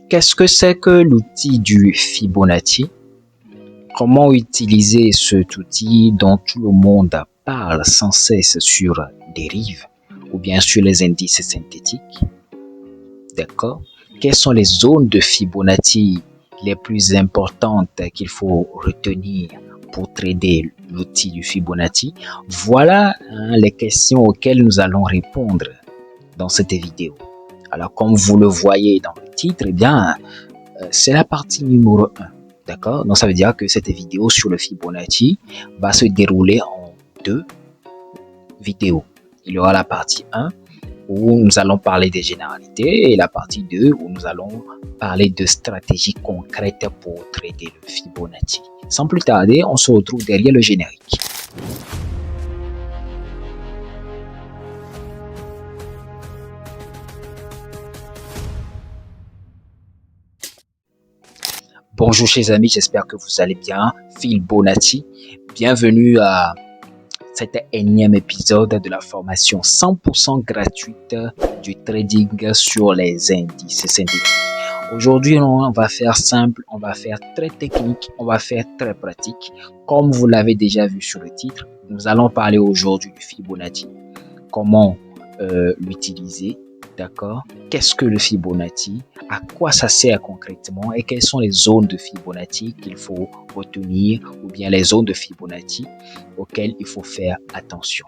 Qu'est-ce que c'est que l'outil du Fibonacci? Comment utiliser cet outil dont tout le monde parle sans cesse sur dérive ou bien sur les indices synthétiques? D'accord? Quelles sont les zones de Fibonacci les plus importantes qu'il faut retenir pour trader l'outil du Fibonacci? Voilà les questions auxquelles nous allons répondre dans cette vidéo. Alors, comme vous le voyez dans le titre, eh bien, c'est la partie numéro 1. D'accord? Donc, ça veut dire que cette vidéo sur le Fibonacci va se dérouler en 2 vidéos. Il y aura la partie 1 où nous allons parler des généralités et la partie 2 où nous allons parler de stratégies concrètes pour trader le Fibonacci. Sans plus tarder, on se retrouve derrière le générique. Bonjour chers amis, j'espère que vous allez bien. Fibonacci, bienvenue à cet énième épisode de la formation 100% gratuite du trading sur les indices synthétiques. Aujourd'hui, on va faire simple, on va faire très technique, on va faire très pratique. Comme vous l'avez déjà vu sur le titre, nous allons parler aujourd'hui du Fibonacci. Comment l'utiliser, d'accord? Qu'est-ce que le Fibonacci? À quoi ça sert concrètement? Et quelles sont les zones de Fibonacci qu'il faut retenir ou bien les zones de Fibonacci auxquelles il faut faire attention?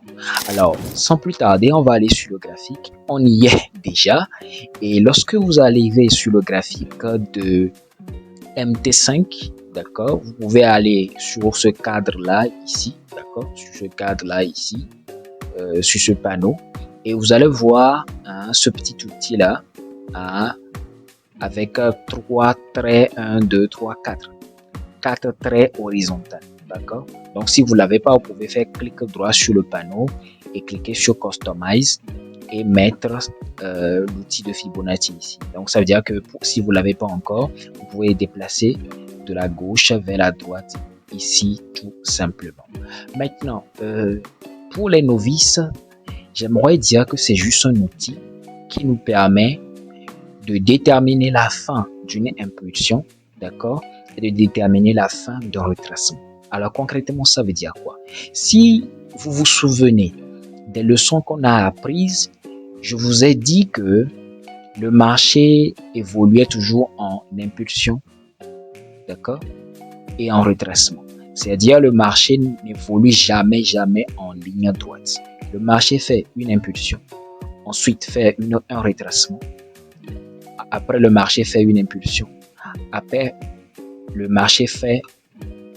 Alors, sans plus tarder, on va aller sur le graphique. On y est déjà. Et lorsque vous arrivez sur le graphique de MT5, d'accord, vous pouvez aller sur ce cadre-là ici, d'accord, sur ce cadre-là ici, sur ce panneau. Et vous allez voir ce petit outil là avec 3 traits, 1, 2, 3, 4. 4 traits horizontaux. D'accord? Donc si vous ne l'avez pas, vous pouvez faire clic droit sur le panneau et cliquer sur Customize et mettre l'outil de Fibonacci ici. Donc ça veut dire que si vous ne l'avez pas encore, vous pouvez déplacer de la gauche vers la droite ici tout simplement. Maintenant, pour les novices, j'aimerais dire que c'est juste un outil qui nous permet de déterminer la fin d'une impulsion, d'accord, et de déterminer la fin d'un retracement. Alors concrètement, ça veut dire quoi? Si vous vous souvenez des leçons qu'on a apprises, je vous ai dit que le marché évoluait toujours en impulsion, d'accord, et en retracement. C'est-à-dire le marché n'évolue jamais en ligne droite. Le marché fait une impulsion, ensuite fait un retracement. Après, le marché fait une impulsion. Après, le marché fait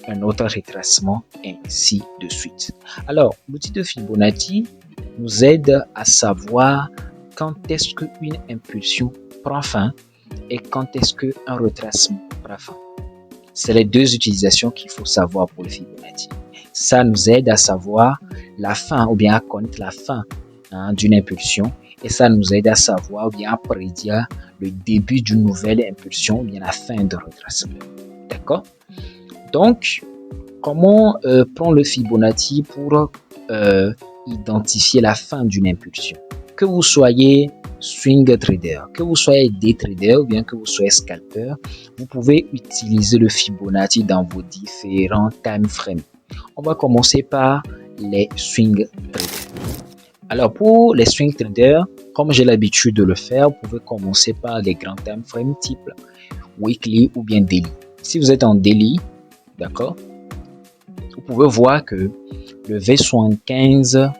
un autre retracement, ainsi de suite. Alors, l'outil de Fibonacci nous aide à savoir quand est-ce qu'une impulsion prend fin et quand est-ce qu'un retracement prend fin. C'est les deux utilisations qu'il faut savoir pour le Fibonacci. Ça nous aide à savoir la fin ou bien à connaître la fin d'une impulsion et ça nous aide à savoir ou bien à prédire le début d'une nouvelle impulsion ou bien la fin d'un retracement. D'accord? Donc, comment prendre le Fibonacci pour identifier la fin d'une impulsion? Que vous soyez swing trader, que vous soyez day trader ou bien que vous soyez scalper, vous pouvez utiliser le Fibonacci dans vos différents time frames. On va commencer par les swing traders. Alors pour les swing traders, comme j'ai l'habitude de le faire, vous pouvez commencer par les grands time frames type weekly ou bien daily. Si vous êtes en daily, d'accord, vous pouvez voir que le V75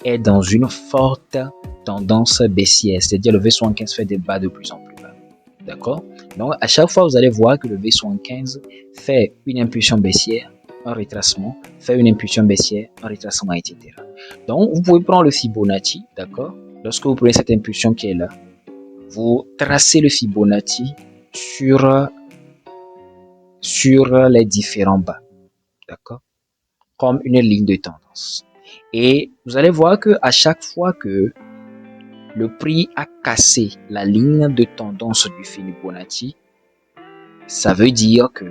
est dans une forte tendance baissière, c'est-à-dire le V75 fait des bas de plus en plus bas. D'accord? Donc, à chaque fois, vous allez voir que le V75 fait une impulsion baissière, un retracement, fait une impulsion baissière, un retracement, etc. Donc, vous pouvez prendre le Fibonacci, d'accord? Lorsque vous prenez cette impulsion qui est là, vous tracez le Fibonacci sur les différents bas, d'accord? Comme une ligne de tendance. Et vous allez voir que à chaque fois que le prix a cassé la ligne de tendance du Fibonacci, ça veut dire que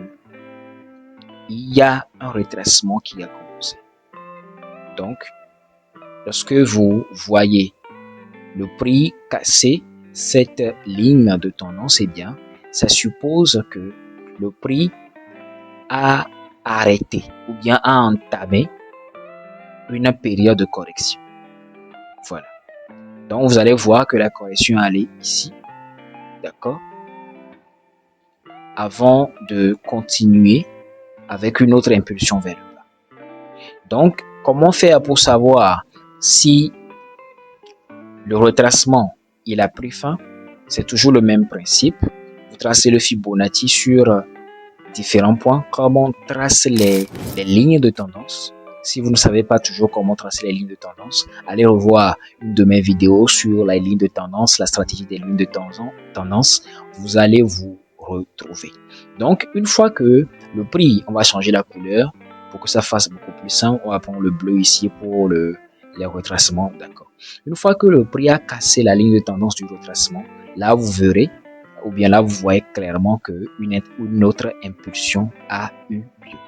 il y a un retracement qui a commencé. Donc, lorsque vous voyez le prix casser cette ligne de tendance, eh bien, ça suppose que le prix a arrêté ou bien a entamé une période de correction. Voilà. Donc, vous allez voir que la correction allait ici. D'accord? Avant de continuer avec une autre impulsion vers le bas. Donc, comment faire pour savoir si le retracement il a pris fin? C'est toujours le même principe. Vous tracez le Fibonacci sur différents points. Comme on trace les lignes de tendance. Si vous ne savez pas toujours comment tracer les lignes de tendance, allez revoir une de mes vidéos sur la ligne de tendance, la stratégie des lignes de tendance. Vous allez vous retrouver. Donc, une fois que le prix, on va changer la couleur pour que ça fasse beaucoup plus simple. On va prendre le bleu ici pour les retracements. D'accord. Une fois que le prix a cassé la ligne de tendance du retracement, là, vous verrez, ou bien là, vous voyez clairement qu'une autre impulsion a eu lieu.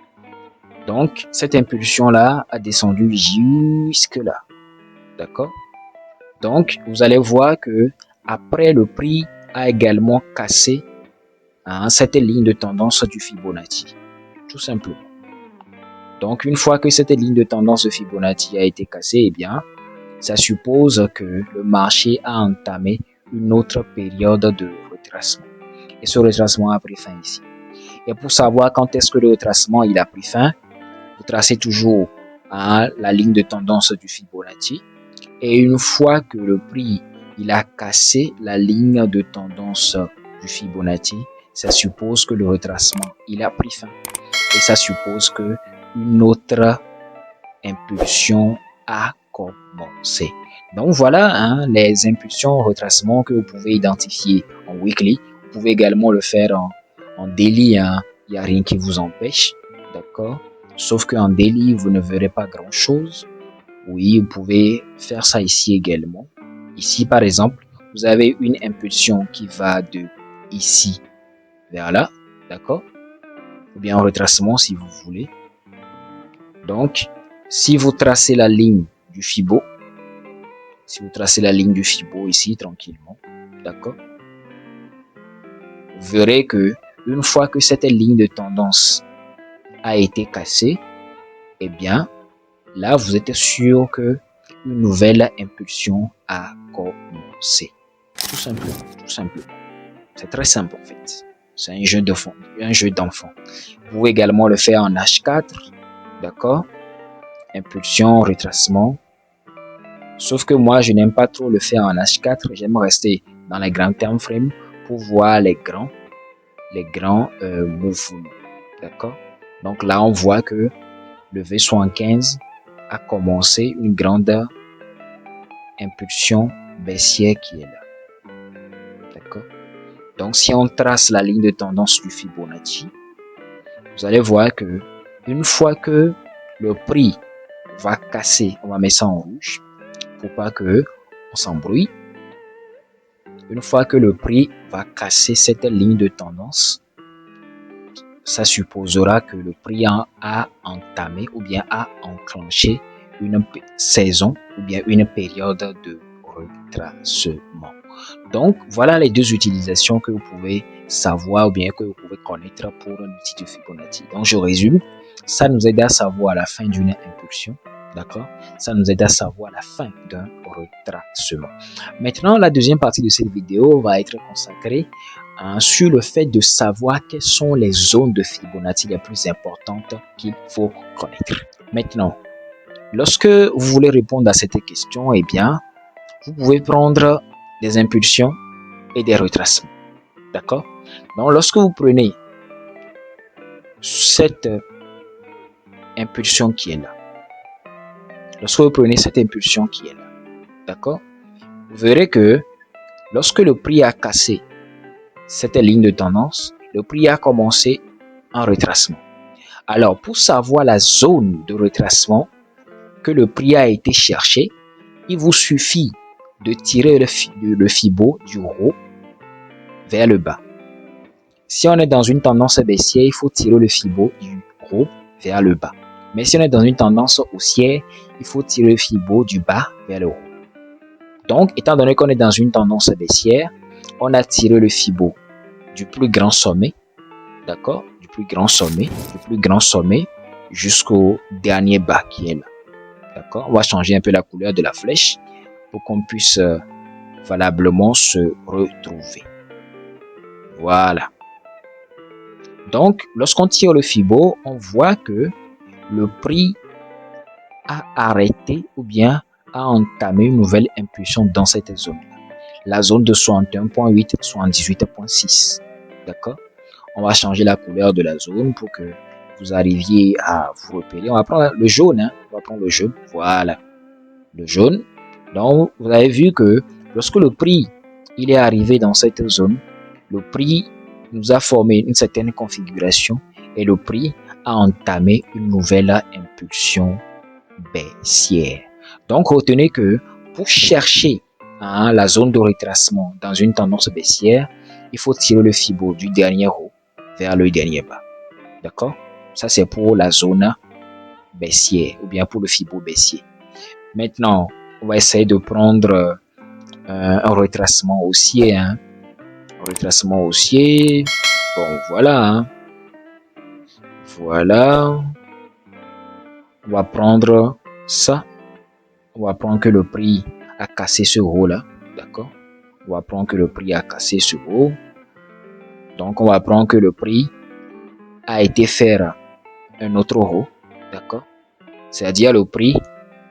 Donc, cette impulsion-là a descendu jusque là. D'accord? Donc, vous allez voir que après le prix a également cassé cette ligne de tendance du Fibonacci. Tout simplement. Donc, une fois que cette ligne de tendance de Fibonacci a été cassée, eh bien, ça suppose que le marché a entamé une autre période de retracement. Et ce retracement a pris fin ici. Et pour savoir quand est-ce que le retracement il a pris fin, vous tracez toujours la ligne de tendance du Fibonacci. Et une fois que le prix il a cassé la ligne de tendance du Fibonacci, ça suppose que le retracement il a pris fin. Et ça suppose que une autre impulsion a commencé. Donc voilà les impulsions retracement que vous pouvez identifier en weekly. Vous pouvez également le faire en daily. Il n'y a rien qui vous empêche. D'accord? Sauf qu'en daily, vous ne verrez pas grand-chose. Oui, vous pouvez faire ça ici également. Ici, par exemple, vous avez une impulsion qui va de ici vers là. D'accord? Ou bien en retracement si vous voulez. Donc, si vous tracez la ligne du Fibo, ici tranquillement, d'accord, vous verrez que une fois que cette ligne de tendance a été cassée, eh bien, là, vous êtes sûr que une nouvelle impulsion a commencé. Tout simplement. C'est très simple en fait. C'est un jeu d'enfant. Vous pouvez également le faire en H4, d'accord? Impulsion, retracement. Sauf que moi, je n'aime pas trop le faire en H4. J'aime rester dans les grands time frames pour voir les grands mouvements. D'accord? Donc là, on voit que le V75 a commencé une grande impulsion baissière qui est là. D'accord? Donc si on trace la ligne de tendance du Fibonacci, vous allez voir que une fois que le prix va casser, on va mettre ça en rouge pour pas que on s'embrouille. Une fois que le prix va casser cette ligne de tendance, ça supposera que le prix a entamé ou bien a enclenché une saison ou bien une période de retracement. Donc, voilà les deux utilisations que vous pouvez savoir ou bien que vous pouvez connaître pour un outil de Fibonacci. Donc, je résume. Ça nous aide à savoir la fin d'une impulsion. D'accord? Ça nous aide à savoir la fin d'un retracement. Maintenant, la deuxième partie de cette vidéo va être consacrée sur le fait de savoir quelles sont les zones de Fibonacci les plus importantes qu'il faut connaître. Maintenant, lorsque vous voulez répondre à cette question, eh bien, vous pouvez prendre des impulsions et des retracements. D'accord? Donc, lorsque vous prenez cette impulsion qui est là, d'accord? Vous verrez que lorsque le prix a cassé cette ligne de tendance, le prix a commencé un retracement. Alors, pour savoir la zone de retracement que le prix a été cherché, il vous suffit de tirer le Fibo du haut vers le bas. Si on est dans une tendance baissière, il faut tirer le Fibo du haut vers le bas. Mais si on est dans une tendance haussière, il faut tirer le Fibo du bas vers le haut. Donc, étant donné qu'on est dans une tendance baissière, on a tiré le Fibo du plus grand sommet, d'accord, du plus grand sommet jusqu'au dernier bas qui est là, d'accord. On va changer un peu la couleur de la flèche pour qu'on puisse valablement se retrouver. Voilà. Donc, lorsqu'on tire le Fibo, on voit que le prix a arrêté ou bien a entamé une nouvelle impulsion dans cette zone. La zone de 61.8, 78.6. D'accord? On va changer la couleur de la zone pour que vous arriviez à vous repérer. On va prendre le jaune. Hein? On va prendre le jaune. Voilà. Le jaune. Donc, vous avez vu que lorsque le prix il est arrivé dans cette zone, le prix nous a formé une certaine configuration et le prix a entamé une nouvelle impulsion baissière. Donc, retenez que pour chercher la zone de retracement dans une tendance baissière, il faut tirer le Fibo du dernier haut vers le dernier bas. D'accord? Ça, c'est pour la zone baissière ou bien pour le Fibo baissier. Maintenant, on va essayer de prendre un retracement haussier. Hein. Un retracement haussier. Bon, voilà. Hein. Voilà. On va prendre ça. On va prendre que le prix a cassé ce haut là. D'accord? On va prendre que le prix a cassé ce haut. Donc, on va prendre que le prix a été faire un autre haut. D'accord? C'est-à-dire le prix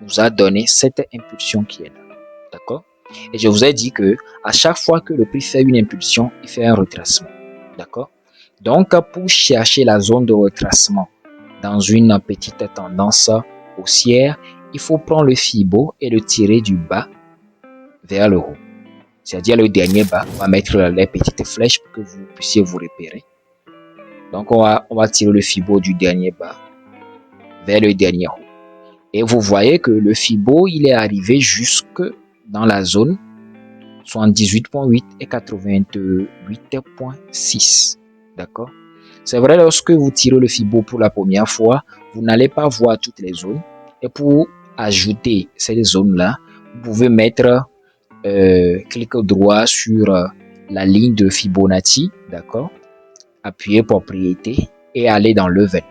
nous a donné cette impulsion qui est là. D'accord? Et je vous ai dit que à chaque fois que le prix fait une impulsion, il fait un retracement. D'accord? Donc, pour chercher la zone de retracement dans une petite tendance haussière, il faut prendre le Fibo et le tirer du bas vers le haut. C'est-à-dire le dernier bas. On va mettre les petites flèches pour que vous puissiez vous repérer. Donc, on va tirer le Fibo du dernier bas vers le dernier haut. Et vous voyez que le Fibo, il est arrivé jusque dans la zone 78.8 et 88.6. D'accord? C'est vrai, lorsque vous tirez le Fibo pour la première fois, vous n'allez pas voir toutes les zones. Et pour ajouter ces zones-là, vous pouvez mettre clic droit sur la ligne de Fibonacci, d'accord? Appuyez propriété et aller dans level.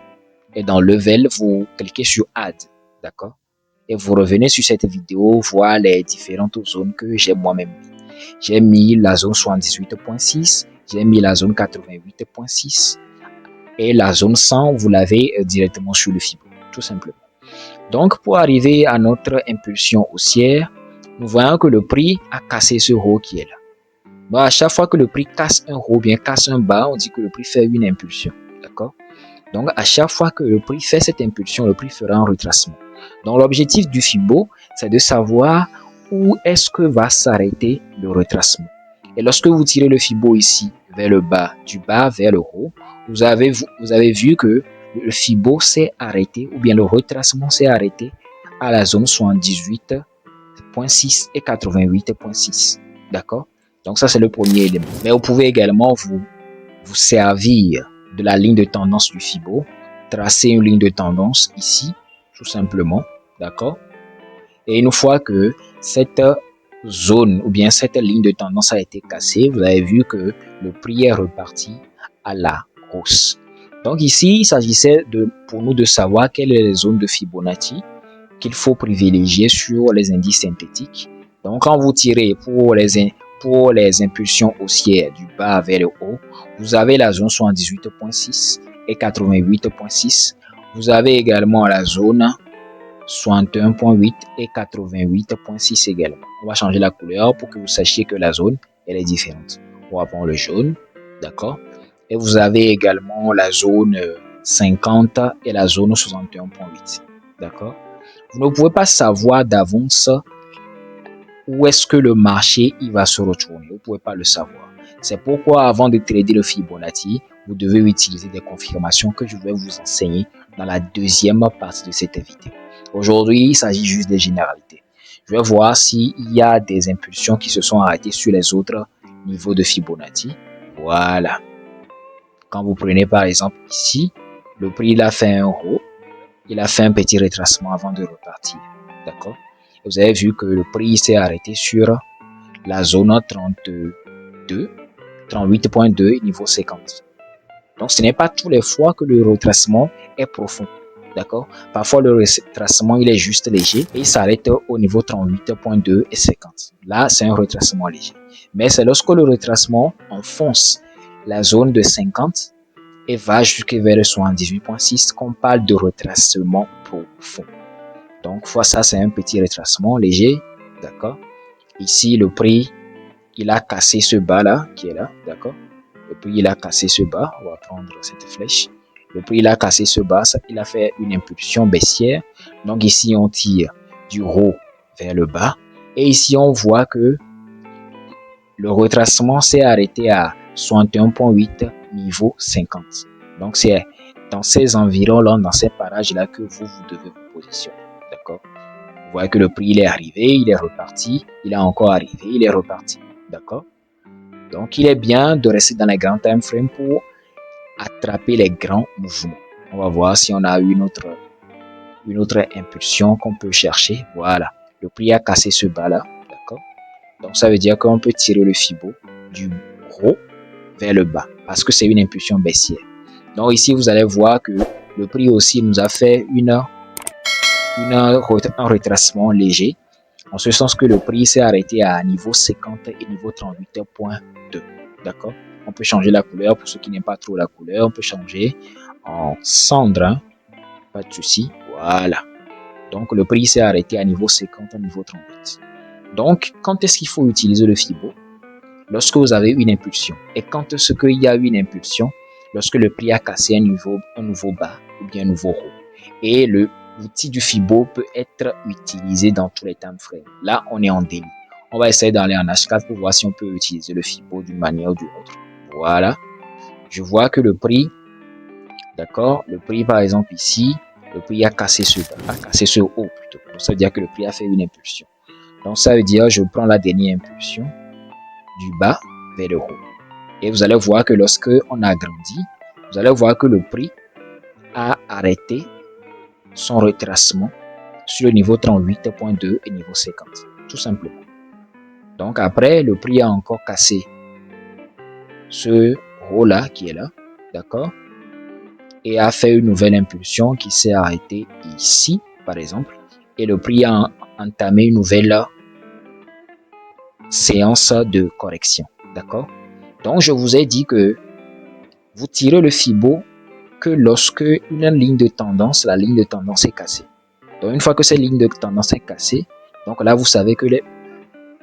Et dans level, vous cliquez sur add, d'accord? Et vous revenez sur cette vidéo, voir les différentes zones que j'ai moi-même mis. J'ai mis la zone 78.6, j'ai mis la zone 88.6 et la zone 100, vous l'avez directement sur le Fibo, tout simplement. Donc, pour arriver à notre impulsion haussière, nous voyons que le prix a cassé ce haut qui est là. Donc, à chaque fois que le prix casse un haut, bien casse un bas, on dit que le prix fait une impulsion. D'accord? Donc, à chaque fois que le prix fait cette impulsion, le prix fera un retracement. Donc, l'objectif du Fibo, c'est de savoir où est-ce que va s'arrêter le retracement. Et lorsque vous tirez le Fibo ici vers le bas, du bas vers le haut, vous avez vu que le Fibo s'est arrêté, ou bien le retracement s'est arrêté à la zone 78.6 et 88.6. D'accord? Donc, ça, c'est le premier élément. Mais vous pouvez également vous servir de la ligne de tendance du Fibo, tracer une ligne de tendance ici, tout simplement. D'accord? Et une fois que cette zone ou bien cette ligne de tendance a été cassée, vous avez vu que le prix est reparti à la hausse. Donc ici, il s'agissait pour nous de savoir quelles sont les zones de Fibonacci qu'il faut privilégier sur les indices synthétiques. Donc quand vous tirez pour les impulsions haussières du bas vers le haut, vous avez la zone 78.6 et 88.6. Vous avez également la zone 61.8 et 88.6 également. On va changer la couleur pour que vous sachiez que la zone elle est différente. On va prendre le jaune, d'accord? Et vous avez également la zone 50 et la zone 61.8, d'accord? Vous ne pouvez pas savoir d'avance où est-ce que le marché il va se retourner. Vous ne pouvez pas le savoir. C'est pourquoi avant de trader le Fibonacci, vous devez utiliser des confirmations que je vais vous enseigner dans la deuxième partie de cette vidéo. Aujourd'hui, il s'agit juste des généralités. Je vais voir s'il y a des impulsions qui se sont arrêtées sur les autres niveaux de Fibonacci. Voilà. Quand vous prenez par exemple ici, le prix il a fait un haut, il a fait un petit retracement avant de repartir. D'accord? Vous avez vu que le prix s'est arrêté sur la zone 32 38.2 et niveau 50. Donc, ce n'est pas tous les fois que le retracement est profond. D'accord? Parfois, le retracement, il est juste léger et il s'arrête au niveau 38.2 et 50. Là, c'est un retracement léger. Mais c'est lorsque le retracement enfonce la zone de 50 et va jusqu'à vers le 78.6 qu'on parle de retracement profond. Donc, fois ça, c'est un petit retracement léger. D'accord? Ici, le prix, il a cassé ce bas-là, qui est là. D'accord? Le prix, il a cassé ce bas. On va prendre cette flèche. Le prix, il a cassé ce bas. Il a fait une impulsion baissière. Donc, ici, on tire du haut vers le bas. Et ici, on voit que le retracement s'est arrêté à 61.8, niveau 50. Donc, c'est dans ces environs-là, dans ces parages-là que vous devez vous positionner. D'accord? Vous voyez que le prix, il est arrivé, il est reparti. Il est encore arrivé, il est reparti. D'accord? Donc, il est bien de rester dans les grands time frames pour attraper les grands mouvements. On va voir si on a une autre impulsion qu'on peut chercher. Voilà. Le prix a cassé ce bas-là. D'accord? Donc, ça veut dire qu'on peut tirer le Fibo du haut vers le bas parce que c'est une impulsion baissière. Donc, ici, vous allez voir que le prix aussi nous a fait un retracement léger. En ce sens que le prix s'est arrêté à niveau 50 et niveau 38.2. D'accord? On peut changer la couleur pour ceux qui n'aiment pas trop la couleur. On peut changer en cendre. Hein? Pas de souci. Voilà. Donc, le prix s'est arrêté à niveau 50 et niveau 38. Donc, quand est-ce qu'il faut utiliser le Fibo? Lorsque vous avez une impulsion. Et quand est-ce qu'il y a une impulsion? Lorsque le prix a cassé un nouveau bas ou bien un nouveau haut. Et l'outil du Fibo peut être utilisé dans tous les time frames. Là, on est en délit. On va essayer d'aller en H4 pour voir si on peut utiliser le Fibo d'une manière ou d'une autre. Voilà. Je vois que le prix, d'accord, le prix par exemple ici, le prix a cassé ce haut plutôt. Donc, ça veut dire que le prix a fait une impulsion. Donc, ça veut dire je prends la dernière impulsion du bas vers le haut. Et vous allez voir que lorsque on agrandit, vous allez voir que le prix a arrêté son retracement sur le niveau 38.2 et niveau 50. Tout simplement. Donc après, le prix a encore cassé ce haut-là qui est là. D'accord? Et a fait une nouvelle impulsion qui s'est arrêtée ici, par exemple. Et le prix a entamé une nouvelle séance de correction. D'accord? Donc, je vous ai dit que vous tirez le Fibo que lorsque une ligne de tendance, la ligne de tendance est cassée. Donc, une fois que cette ligne de tendance est cassée, donc là, vous savez que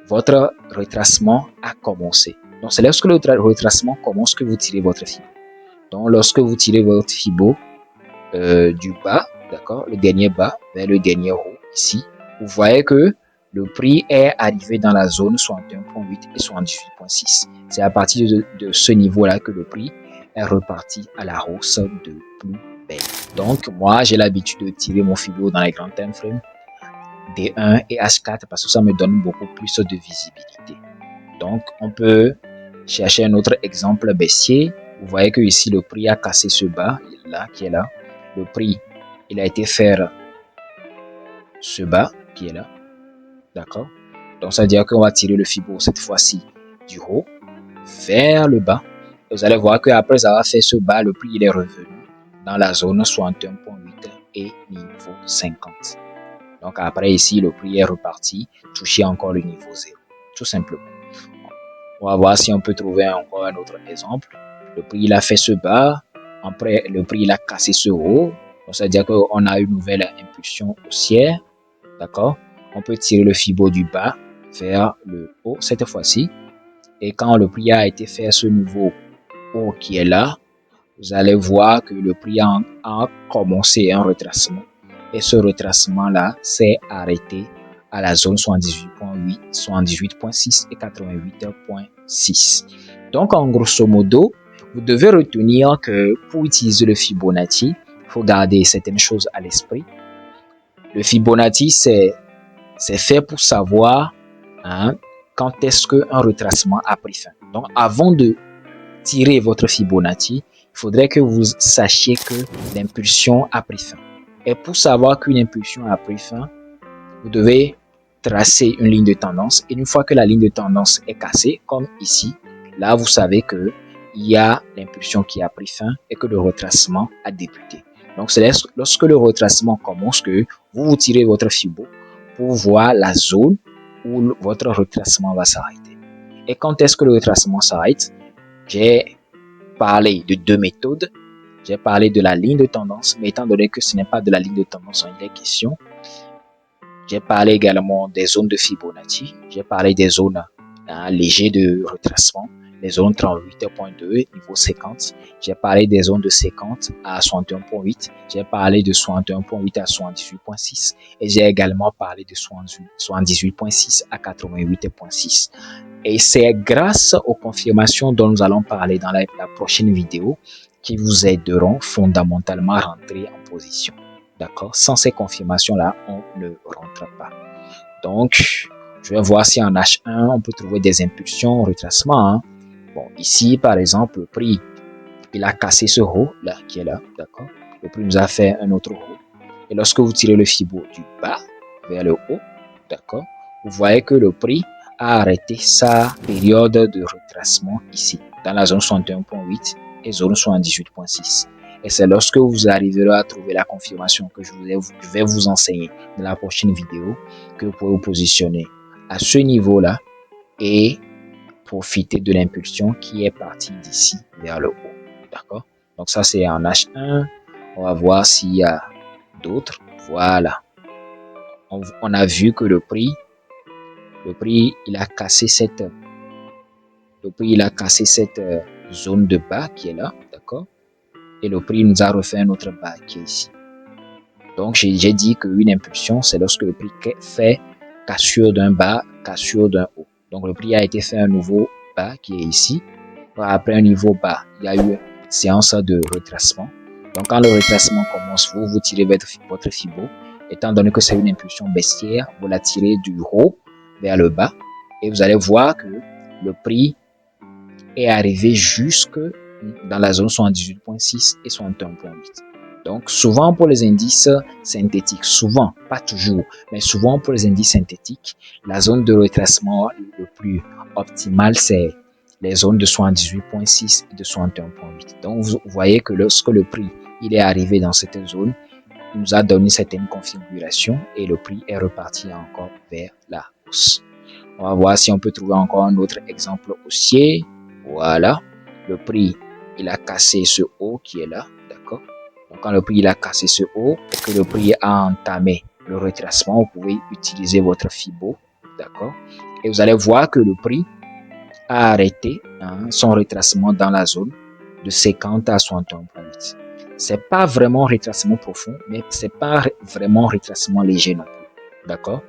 votre retracement a commencé. Donc, c'est lorsque le retracement commence que vous tirez votre Fibo. Donc, lorsque vous tirez votre Fibo du bas, d'accord, le dernier bas vers le dernier haut, ici, vous voyez que le prix est arrivé dans la zone 61.8 et 78.6. C'est à partir de ce niveau-là que le prix est reparti à la hausse de plus belle. Donc, moi, j'ai l'habitude de tirer mon Fibo dans les grands time frames D1 et H4 parce que ça me donne beaucoup plus de visibilité. Donc, on peut chercher un autre exemple baissier. Vous voyez que ici, le prix a cassé ce bas, là, qui est là. Le prix, il a été faire ce bas, qui est là. D'accord? Donc, ça veut dire qu'on va tirer le Fibo cette fois-ci du haut vers le bas. Et vous allez voir qu'après avoir fait ce bas, le prix il est revenu dans la zone 61.8 et niveau 50. Donc, après ici, le prix est reparti, toucher encore le niveau 0. Tout simplement. On va voir si on peut trouver encore un autre exemple. Le prix il a fait ce bas. Après, le prix il a cassé ce haut. Donc, ça veut dire qu'on a une nouvelle impulsion haussière. D'accord? On peut tirer le Fibo du bas vers le haut cette fois-ci. Et quand le prix a été fait ce nouveau haut qui est là, vous allez voir que le prix a commencé un retracement. Et ce retracement-là s'est arrêté à la zone 78.8, 78.6 et 88.6. Donc, en grosso modo, vous devez retenir que pour utiliser le Fibonacci, il faut garder certaines choses à l'esprit. Le Fibonacci, c'est fait pour savoir quand est-ce qu'un retracement a pris fin. Donc, avant de tirer votre Fibonacci, il faudrait que vous sachiez que l'impulsion a pris fin. Et pour savoir qu'une impulsion a pris fin, vous devez tracer une ligne de tendance. Et une fois que la ligne de tendance est cassée, comme ici, là, vous savez que il y a l'impulsion qui a pris fin et que le retracement a débuté. Donc, c'est lorsque le retracement commence que vous tirez votre fibo pour voir la zone où votre retracement va s'arrêter. Et quand est-ce que le retracement s'arrête? J'ai parlé de deux méthodes. J'ai parlé de la ligne de tendance, mais étant donné que ce n'est pas de la ligne de tendance dont il est question, j'ai parlé également des zones de Fibonacci. J'ai parlé des zones légères de retracement, les zones 38.2, niveau 50. J'ai parlé des zones de 50 à 61.8. J'ai parlé de 61.8 à 78.6. Et j'ai également parlé de 78.6 à 88.6. Et c'est grâce aux confirmations dont nous allons parler dans la prochaine vidéo qui vous aideront fondamentalement à rentrer en position. D'accord? Sans ces confirmations-là, on ne rentre pas. Donc, je vais voir si en H1, on peut trouver des impulsions, retracement. Hein. Bon, ici, par exemple, le prix, il a cassé ce haut, là, qui est là, d'accord? Le prix nous a fait un autre haut. Et lorsque vous tirez le fibo du bas vers le haut, d'accord? Vous voyez que le prix a arrêté sa période de retracement ici, dans la zone 61.8 et zone 78.6. Et c'est lorsque vous arriverez à trouver la confirmation que je vais vous enseigner dans la prochaine vidéo que vous pouvez vous positionner à ce niveau-là et profiter de l'impulsion qui est partie d'ici vers le haut. D'accord? Donc ça, c'est en H1. On va voir s'il y a d'autres. Voilà. On a vu que le prix, il a cassé cette zone de bas qui est là. D'accord? Et le prix nous a refait un autre bas qui est ici. Donc, j'ai dit qu'une impulsion, c'est lorsque le prix fait cassure d'un bas, cassure d'un haut. Donc, le prix a été fait un nouveau bas qui est ici. Après un niveau bas, il y a eu une séance de retracement. Donc, quand le retracement commence, vous tirez votre fibo. Étant donné que c'est une impulsion baissière, vous la tirez du haut vers le bas. Et vous allez voir que le prix est arrivé jusque dans la zone 78.6 et 61.8. Donc, souvent pour les indices synthétiques, souvent, pas toujours, mais souvent pour les indices synthétiques, la zone de retracement le plus optimal, c'est les zones de 78.6 et de 61.8. Donc, vous voyez que lorsque le prix il est arrivé dans cette zone, il nous a donné certaines configurations et le prix est reparti encore vers la hausse. On va voir si on peut trouver encore un autre exemple haussier. Voilà, le prix, il a cassé ce haut qui est là, d'accord? Donc, quand le prix il a cassé ce haut et que le prix a entamé le retracement, vous pouvez utiliser votre fibo, d'accord? Et vous allez voir que le prix a arrêté son retracement dans la zone de 50 à 61.8. C'est pas vraiment retracement profond, mais c'est pas vraiment retracement léger non plus, d'accord?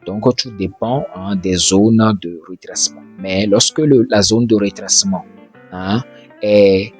Donc, tout dépend des zones de retracement. Mais lorsque la zone de retracement est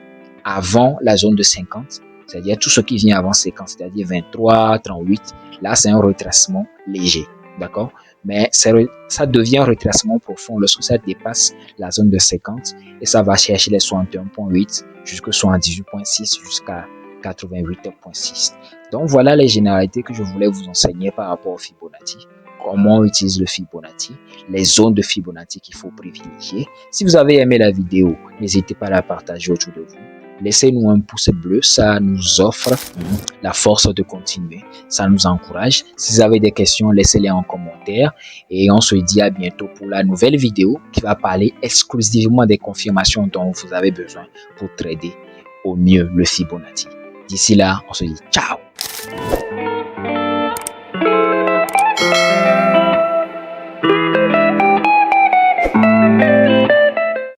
avant la zone de 50, c'est-à-dire tout ce qui vient avant 50, c'est-à-dire 23, 38, là, c'est un retracement léger. D'accord? Mais ça devient un retracement profond lorsque ça dépasse la zone de 50 et ça va chercher les 61.8 jusqu'à 78.6 jusqu'à 88.6. Donc, voilà les généralités que je voulais vous enseigner par rapport au Fibonacci. Comment on utilise le Fibonacci, les zones de Fibonacci qu'il faut privilégier. Si vous avez aimé la vidéo, n'hésitez pas à la partager autour de vous. Laissez-nous un pouce bleu, ça nous offre la force de continuer, ça nous encourage. Si vous avez des questions, laissez-les en commentaire et on se dit à bientôt pour la nouvelle vidéo qui va parler exclusivement des confirmations dont vous avez besoin pour trader au mieux le Fibonacci. D'ici là, on se dit ciao!